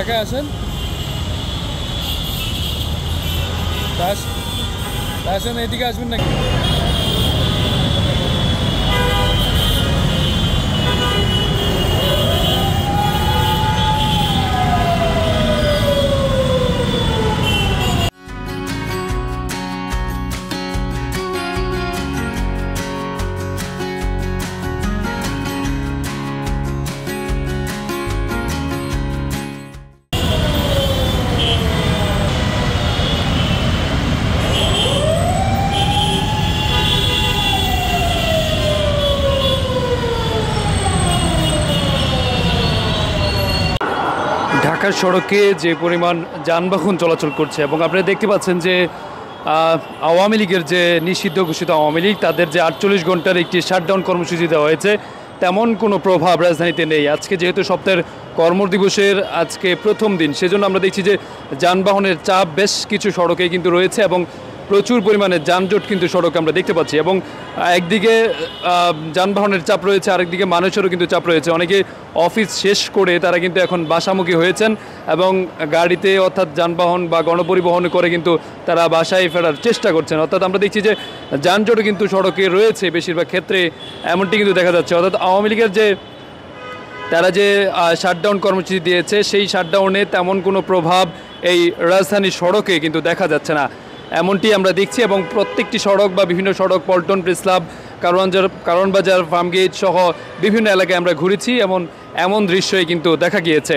ঢাকায় আসেন, আসেন এদিকে আসবেন নাকি? ঢাকার সড়কে যে পরিমাণ যানবাহন চলাচল করছে এবং আপনারা দেখতে পাচ্ছেন যে আওয়ামী লীগের যে নিষিদ্ধ ঘোষিত আওয়ামী লীগ তাদের যে 48 ঘন্টার একটি শাটডাউন কর্মসূচি দেওয়া হয়েছে তেমন কোনো প্রভাব রাজধানীতে নেই। আজকে যেহেতু সপ্তাহের কর্মদিবসের আজকে প্রথম দিন, সেজন্য আমরা দেখছি যে যানবাহনের চাপ বেশ কিছু সড়কে কিন্তু রয়েছে এবং প্রচুর পরিমাণে যানজট কিন্তু সড়কে আমরা দেখতে পাচ্ছি এবং একদিকে যানবাহনের চাপ রয়েছে, আরেকদিকে মানুষেরও কিন্তু চাপ রয়েছে। অনেকে অফিস শেষ করে তারা কিন্তু এখন বাসামুখী হয়েছেন এবং গাড়িতে অর্থাৎ যানবাহন বা গণপরিবহন করে কিন্তু তারা বাসায় ফেরার চেষ্টা করছেন। অর্থাৎ আমরা দেখছি যে যানজটও কিন্তু সড়কে রয়েছে বেশিরভাগ ক্ষেত্রে, এমনটি কিন্তু দেখা যাচ্ছে। অর্থাৎ আওয়ামী লীগের যে তারা যে শাটডাউন কর্মসূচি দিয়েছে সেই শাটডাউনে তেমন কোনো প্রভাব এই রাজধানীর সড়কে কিন্তু দেখা যাচ্ছে না, এমনটি আমরা দেখছি। এবং প্রত্যেকটি সড়ক বা বিভিন্ন সড়ক, পল্টন, প্রেস ক্লাব, কারওয়ান বাজার, ফার্মগেট সহ বিভিন্ন এলাকায় আমরা ঘুরেছি, এমন দৃশ্যই কিন্তু দেখা গিয়েছে।